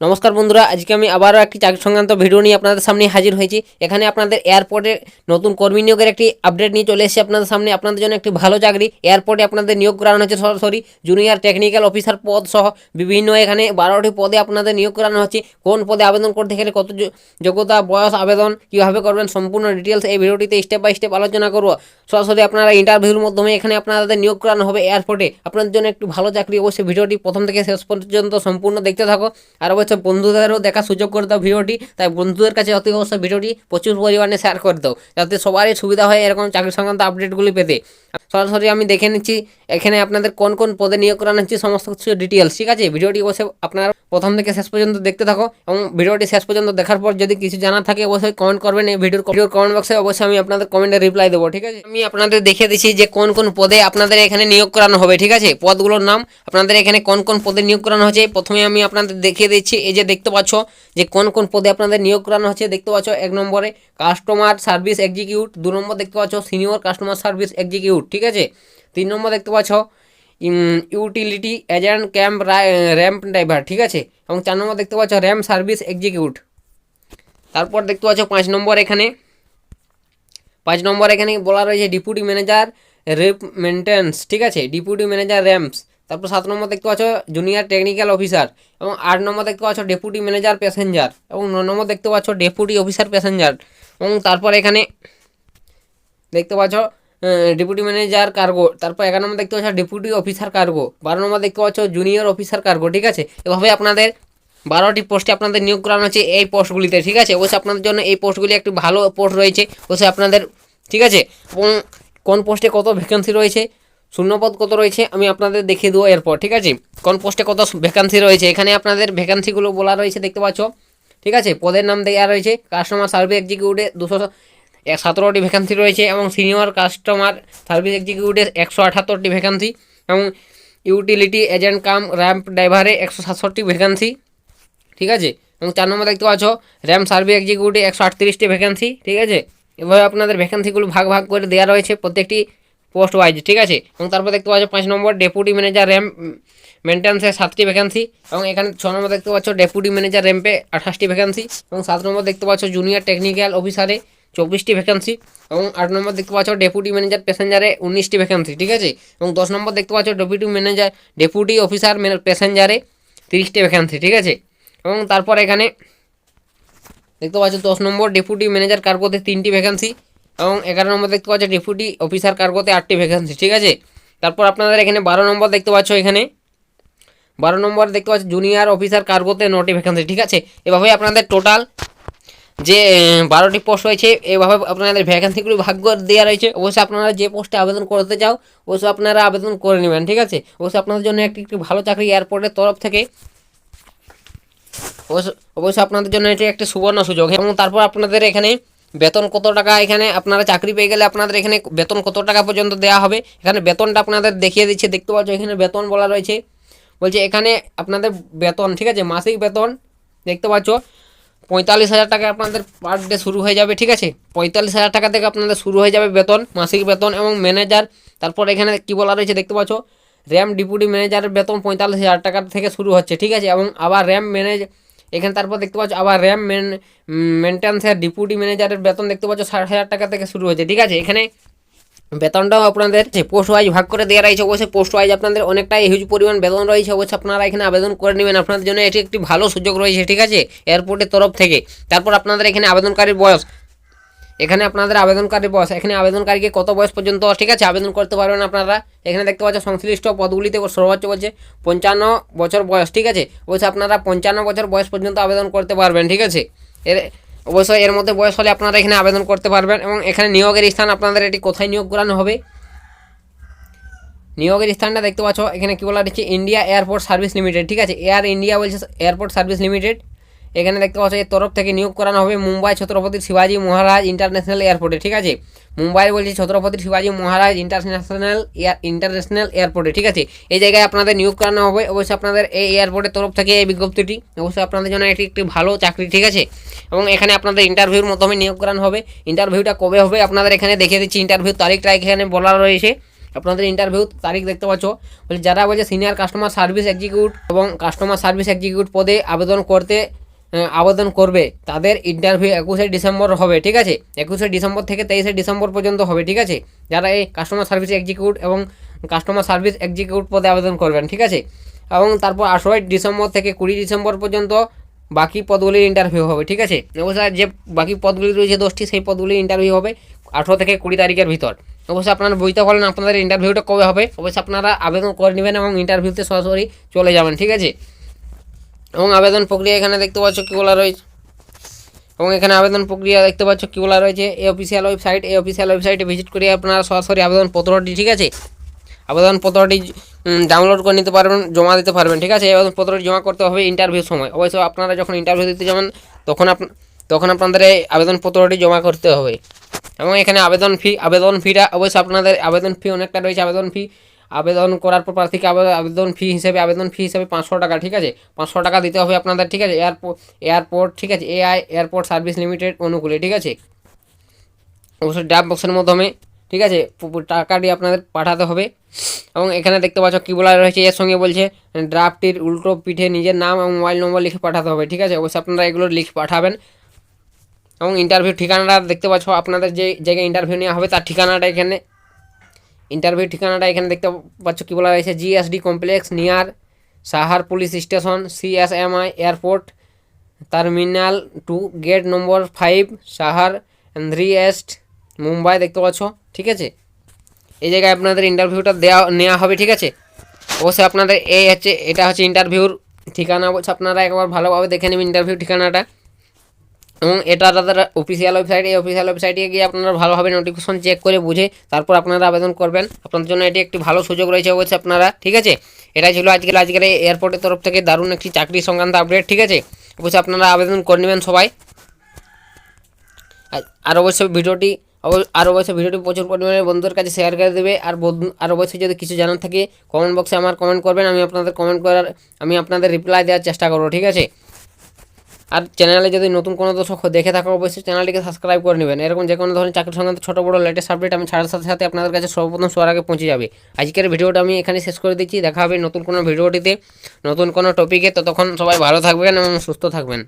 নমস্কার বন্ধুরা, আজকে আমি আবারও একটি চাকরি সংক্রান্ত ভিডিও নিয়ে আপনাদের সামনে হাজির হয়েছি। এখানে আপনাদের এয়ারপোর্টের নতুন কর্মী নিয়োগের একটি আপডেট নিয়ে চলে এসেছি আপনাদের সামনে। আপনাদের জন্য একটি ভালো চাকরি, এয়ারপোর্টে আপনাদের নিয়োগ করানো হচ্ছে সরাসরি জুনিয়র টেকনিক্যাল অফিসার পদ সহ বিভিন্ন এখানে 12টি পদে আপনাদের নিয়োগ করানো হচ্ছে। কোন পদে আবেদন করতে গেলে কত যোগ্যতা, বয়স, আবেদন কীভাবে করবেন, সম্পূর্ণ ডিটেলস এই ভিডিওটিতে স্টেপ বাই স্টেপ আলোচনা করবো। সরাসরি আপনারা ইন্টারভিউর মাধ্যমে এখানে আপনাদের নিয়োগ করানো হবে এয়ারপোর্টে। আপনাদের জন্য একটু ভালো চাকরি, অবশ্যই ভিডিওটি প্রথম থেকে শেষ পর্যন্ত সম্পূর্ণ দেখতে থাকো। আর অবশ্যই বন্ধুদেরও দেখার সুযোগ করে দাও ভিডিওটি, তাই বন্ধুদের কাছে অতি অবশ্যই ভিডিওটি প্রচুর পরিমাণে শেয়ার করে দাও, যাতে সবারই সুবিধা হয় এরকম চাকরি সংক্রান্ত আপডেটগুলি পেতে। সরাসরি আমি দেখে নিচ্ছি এখানে আপনাদের কোন কোন পদে নিয়োগ করানো হচ্ছে, সমস্ত কিছু ডিটেলস। ঠিক আছে, ভিডিওটি অবশ্যই আপনারা প্রথম থেকে শেষ পর্যন্ত দেখতে থাকো, এবং ভিডিওটি শেষ পর্যন্ত দেখার পর যদি কিছু জানা থাকে অবশ্যই কমেন্ট করবেন। এই ভিডিওর কমেন্ট বক্সে অবশ্যই আমি আপনাদের কমেন্টে রিপ্লাই দেবো। ঠিক আছে, আমি আপনাদের দেখিয়ে দিচ্ছি যে কোন কোন পদে আপনাদের এখানে নিয়োগ করানো হবে। ঠিক আছে, পদগুলোর নাম, আপনাদের এখানে কোন কোন পদে নিয়োগ করানো হচ্ছে প্রথমে আমি আপনাদের দেখিয়ে দিচ্ছি। এই যে দেখতে পাচ্ছ যে কোন কোন পদে আপনাদের নিয়োগ করানো হচ্ছে। দেখতে পাচ্ছ 1 নম্বরে কাস্টমার সার্ভিস এক্সিকিউট, 2 নম্বর দেখতে পাচ্ছ সিনিয়র কাস্টমার সার্ভিস এক্সিকিউট। ঠিক আছে, 3 নম্বর দেখতে পাচ্ছ utility agent camp ramp driver. ঠিক আছে, এবং 4 নম্বর দেখতে পাচ্ছ র্যাম্প সার্ভিস এক্সিকিউট। তারপর দেখতে পাচ্ছ 5 নম্বর এখানে বলা রয়েছে ডেপুটি ম্যানেজার রেপ মেনটেন্স। ঠিক আছে, ডেপুটি ম্যানেজার র্যাম্পস। তারপর 7 নম্বর দেখতে পাচ্ছ জুনিয়র টেকনিক্যাল অফিসার, এবং 8 নম্বর দেখতে পাচ্ছ ডেপুটি ম্যানেজার প্যাসেঞ্জার, এবং 9 নম্বর দেখতে পাচ্ছ ডেপুটি অফিসার প্যাসেঞ্জার। এবং তারপর এখানে দেখতে পাচ্ছ ডেপুটি ম্যানেজার কার্গো। তারপর 11 নম্বর দেখতে পাচ্ছ ডেপুটি অফিসার কার্গো। 12 নম্বর দেখতে পাচ্ছ জুনিয়র অফিসার কার্গো। ঠিক আছে, এভাবে আপনাদের 12টি পোস্টে আপনাদের নিয়োগ করানো হচ্ছে এই পোস্টগুলিতে। ঠিক আছে, অবশ্যই আপনাদের জন্য এই পোস্টগুলি একটি ভালো পোস্ট রয়েছে অবশ্যই আপনাদের। ঠিক আছে, এবং কোন পোস্টে কত ভ্যাকেন্সি রয়েছে, শূন্যপদ কত রয়েছে আমি আপনাদের দেখিয়ে দেবো এরপর। ঠিক আছে, কোন পোস্টে কত ভ্যাকেন্সি রয়েছে এখানে আপনাদের ভ্যাকেন্সিগুলো বলা রয়েছে দেখতে পাচ্ছ। ঠিক আছে, পদের নাম দেওয়া রয়েছে। কাস্টমার সার্ভিস এক্সিকিউটিভে 217টি ভ্যাকেন্সি রয়েছে, এবং সিনিয়র কাস্টমার সার্ভিস এক্সিকিউটিভে 178টি ভ্যাকেন্সি, এবং ইউটিলিটি এজেন্ট কাম র্যাম্প ড্রাইভারে 167টি ভ্যাকেন্সি। ঠিক আছে, এবং 4 নম্বর দেখতে পাচ্ছ র্যাম্প সার্ভিস এক্সিকিউটিভ 138টি ভ্যাকেন্সি। ঠিক আছে, এভাবে আপনাদের ভ্যাকেন্সিগুলো ভাগ ভাগ করে দেওয়া রয়েছে প্রত্যেকটি পোস্ট ওয়াইজ। ঠিক আছে, এবং তারপর দেখতে পাচ্ছ 5 নম্বর ডেপুটি ম্যানেজার র্যাম্প মেনটেন্সে 7টি ভ্যাকেন্সি, এবং এখানে 6 নম্বর দেখতে পাচ্ছ ডেপুটি ম্যানেজার র্যাম্পে 28টি ভ্যাকেন্সি, এবং 7 নম্বর দেখতে পাচ্ছ জুনিয়র টেকনিক্যাল অফিসারে 24টি ভ্যাকেন্সি, এবং 8 নম্বর দেখতে পাচ্ছ ডেপুটি ম্যানেজার প্যাসেঞ্জারে 19টি ভ্যাকেন্সি। ঠিক আছে, এবং 10 নম্বর দেখতে পাচ্ছ ডেপুটি অফিসার প্যাসেঞ্জারে 30টি ভ্যাকেন্সি। ঠিক আছে, এবং তারপর এখানে দেখতে পাচ্ছ 10 নম্বর ডেপুটি ম্যানেজার কার্গোতে 3টি ভ্যাকেন্সি, এবং 11 নম্বর দেখতে পাচ্ছ ডেপুটি অফিসার কার্গোতে 8টি ভ্যাকেন্সি। ঠিক আছে, তারপর আপনাদের এখানে 12 নম্বর দেখতে পাচ্ছ জুনিয়র অফিসার কার্গোতে 9টি ভ্যাকেন্সি। ঠিক আছে, এভাবে আপনাদের টোটাল যে 12টি পোস্ট রয়েছে এভাবে আপনাদের ভ্যাকেন্সিগুলি ভাগ করে দেওয়া রয়েছে। অবশ্যই আপনারা যে পোস্টে আবেদন করতে চাও অবশ্যই আপনারা আবেদন করে নেবেন। ঠিক আছে, অবশ্যই আপনাদের জন্য একটি ভালো চাকরি এয়ারপোর্টের তরফ থেকে, অবশ্যই আপনাদের জন্য এটি একটি সুবর্ণ সুযোগ। এবং তারপর আপনাদের এখানে বেতন কত টাকা, এখানে আপনারা চাকরি পেয়ে গেলে আপনাদের এখানে বেতন কত টাকা পর্যন্ত দেওয়া হবে এখানে বেতনটা আপনাদের দেখিয়ে দিচ্ছে। দেখতে পাচ্ছ এখানে বেতন বলা রয়েছে, বলছে এখানে আপনাদের বেতন। ঠিক আছে, মাসিক বেতন দেখতে পাচ্ছ 45,000 টাকা আপনাদের পার ডে শুরু হয়ে যাবে। ঠিক আছে, 45,000 টাকা থেকে আপনাদের শুরু হয়ে যাবে বেতন, মাসিক বেতন। এবং ম্যানেজার, তারপর এখানে কি বলা রয়েছে দেখতে পাচ্ছ র্যাম্প ডেপুটি ম্যানেজারের বেতন 45,000 টাকা থেকে শুরু হচ্ছে। ঠিক আছে, এবং আবার র্যাম্প ম্যানেজার এখানে তারপর দেখতে পাচ্ছ আবার র্যাম্প মেনটেন্সের ডেপুটি ম্যানেজারের বেতন দেখতে পাচ্ছ 60,000 টাকা থেকে শুরু হচ্ছে। ঠিক আছে, এখানে বেতনটাও আপনাদের পোস্ট ওয়াইজ ভাগ করে দেওয়া রয়েছে। অবশ্যই পোস্ট ওয়াইজ আপনাদের অনেকটাই হিউজ পরিমাণ বেতন রয়েছে। অবশ্যই আপনারা এখানে আবেদন করে নেবেন, আপনাদের জন্য এটি একটি ভালো সুযোগ রয়েছে। ঠিক আছে, এয়ারপোর্টের তরফ থেকে। তারপর আপনাদের এখানে আবেদনকারীর বয়স, এখানে আবেদনকারীকে কত বয়স পর্যন্ত ঠিক আছে আবেদন করতে পারবেন আপনারা এখানে দেখতে পাচ্ছ। সংশ্লিষ্ট পদগুলিতে সর্বোচ্চ বলছে 55 বছর বয়স। ঠিক আছে, অবশ্যই আপনারা 55 বছর বয়স পর্যন্ত আবেদন করতে পারবেন। ঠিক আছে, অবশ্যই এর মধ্যে বয়স হলে আপনারা এখানে আবেদন করতে পারবেন। এবং এখানে নিয়োগের স্থান আপনাদের এটি কোথায় নিয়োগ করানো হবে, নিয়োগের স্থানটা দেখতে পাচ্ছ এখানে কি বলা হচ্ছে ইন্ডিয়া এয়ারপোর্ট সার্ভিস লিমিটেড। ঠিক আছে, এয়ার ইন্ডিয়া বলছে এয়ারপোর্ট সার্ভিস লিমিটেড, এখানে দেখতে পাচ্ছ এর তরফ থেকে নিয়োগ করানো হবে মুম্বাই ছত্রপতি শিবাজি মহারাজ ইন্টারন্যাশনাল এয়ারপোর্টে। ঠিক আছে, মুম্বাই বলছে ছত্রপতি শিবাজি মহারাজ ইন্টারন্যাশনাল এয়ারপোর্টে। ঠিক আছে, এই জায়গায় আপনাদের নিয়োগ করানো হবে। অবশ্যই আপনাদের এই এয়ারপোর্টের তরফ থেকে এই বিজ্ঞপ্তিটি অবশ্যই আপনাদের জন্য এটি একটি ভালো চাকরি। ঠিক আছে, এবং এখানে আপনাদের ইন্টারভিউর মাধ্যমে নিয়োগ করানো হবে। ইন্টারভিউটা কবে হবে আপনাদের এখানে দেখিয়ে দিচ্ছি, ইন্টারভিউ তারিখটা এখানে বলা রয়েছে। আপনাদের ইন্টারভিউ তারিখ দেখতে পাচ্ছ, বলে যারা বলছে সিনিয়র কাস্টমার সার্ভিস এক্সিকিউটিভ এবং কাস্টমার সার্ভিস এক্সিকিউটিভ পদে আবেদন করবে তাদের ইন্টারভিউ 21শে ডিসেম্বর হবে, ঠিক আছে। 21শে ডিসেম্বর থেকে 23শে ডিসেম্বর পর্যন্ত হবে, ঠিক আছে, যারা এই কাস্টমার সার্ভিস এক্সিকিউটিভ এবং কাস্টমার সার্ভিস এক্সিকিউটিভ পদে আবেদন করবেন, ঠিক আছে। এবং তারপর 18 ডিসেম্বর থেকে 20 ডিসেম্বর পর্যন্ত বাকি পদগুলির ইন্টারভিউ হবে, ঠিক আছে। অবশ্যই যে বাকি পদগুলি রয়েছে 10টি, সেই পদগুলির ইন্টারভিউ হবে 18 থেকে 20 তারিখের ভিতর। অবশ্যই আপনারা বুঝতে পারলেন আপনাদের ইন্টারভিউটা কবে হবে। অবশ্যই আপনারা আবেদন করে নেবেন এবং ইন্টারভিউতে সরাসরি চলে যাবেন, ঠিক আছে। এবং আবেদন প্রক্রিয়া এখানে দেখতে পাচ্ছ কী বলা রয়েছে, এবং এখানে আবেদন প্রক্রিয়া দেখতে পাচ্ছ কী বলা রয়েছে। এই অফিসিয়াল ওয়েবসাইটে ভিজিট করে আপনারা সরাসরি আবেদনপত্রটি, ঠিক আছে, আবেদনপত্রটি ডাউনলোড করে নিতে পারবেন, জমা দিতে পারবেন, ঠিক আছে। আবেদনপত্রটি জমা করতে হবে ইন্টারভিউর সময়। অবশ্যই আপনারা যখন ইন্টারভিউ দিতে যাবেন তখন আপনাদের এই আবেদনপত্রটি জমা করতে হবে। এবং এখানে আবেদন ফিটা অবশ্যই আপনাদের আবেদন ফি অনেকটা রয়েছে। আবেদন করার পর প্রার্থীকে আবেদন ফি হিসেবে 500 টাকা, ঠিক আছে, 500 টাকা দিতে হবে আপনাদের, ঠিক আছে। এয়ারপোর্ট, ঠিক আছে, এআই এয়ারপোর্ট সার্ভিস লিমিটেড অনুকূলে, ঠিক আছে। অবশ্যই ড্রাফট বক্সের মাধ্যমে, ঠিক আছে, টাকাটি আপনাদের পাঠাতে হবে। এবং এখানে দেখতে পাচ্ছ কী বলা রয়েছে, এর সঙ্গে বলছে ড্রাফটটির উল্টো পিঠে নিজের নাম এবং মোবাইল নম্বর লিখে পাঠাতে হবে, ঠিক আছে। অবশ্যই আপনারা এগুলো লিখে পাঠাবেন। এবং ইন্টারভিউ ঠিকানাটা দেখতে পাচ্ছ, আপনাদের যে জায়গায় ইন্টারভিউ নেওয়া হবে তার ঠিকানাটা এখানে, ইন্টারভিউ ঠিকানাটা এখানে দেখতে পাচ্ছ কী বলা হয়েছে, GSD complex near Sahar police station, CSMI airport terminal 2 gate number 5 Sahar এন্দ্রিয়েস্ট Mumbai দেখতে পাচ্ছ, ঠিক আছে। এই জায়গায় আপনাদের ইন্টারভিউটা নেওয়া হবে, ঠিক আছে। অবশ্যই আপনাদের এটা হচ্ছে ইন্টারভিউর ঠিকানা। বলছে আপনারা একবার ভালোভাবে দেখে নেবেন ইন্টারভিউ ঠিকানাটা। এবং এটা তাদের অফিসিয়াল ওয়েবসাইট, এই অফিসিয়াল ওয়েবসাইটে গিয়ে আপনারা ভালোভাবে নোটিফিকেশন চেক করে বুঝে তারপর আপনারা আবেদন করবেন। আপনাদের জন্য এটি একটি ভালো সুযোগ রয়েছে অবশ্যই আপনারা, ঠিক আছে। এটাই ছিল আজকের এই এয়ারপোর্টের তরফ থেকে দারুণ একটি চাকরি সংক্রান্ত আপডেট, ঠিক আছে। অবশ্যই আপনারা আবেদন করে নেবেন সবাই। আর অবশ্যই ভিডিওটি প্রচুর পরিমাণে বন্ধুদের কাছে শেয়ার করে দেবে। আর অবশ্যই যদি কিছু জানার থাকে কমেন্ট বক্সে আমার কমেন্ট করবেন, আমি আপনাদের রিপ্লাই দেওয়ার চেষ্টা করবো, ঠিক আছে। আর চ্যানেলে যদি নতুন কোনো দর্শক দেখে থাকো অবশ্যই চ্যানেলটিকে সাবস্ক্রাইব করে নেবেন। এরকম যে কোনো ধরনের চাকরি সংক্রান্ত ছোটো বড়ো লেটেস্ট আপডেট আমি ছাড়ার সাথে সাথে আপনাদের কাছে সর্বপ্রথম সবার আগে পৌঁছে যাবে। আজকের ভিডিওটা আমি এখানে শেষ করে দিচ্ছি। দেখা হবে নতুন কোনো ভিডিওটিতে, নতুন কোনো টপিকে। ততক্ষণ সবাই ভালো থাকবেন এবং সুস্থ থাকবেন।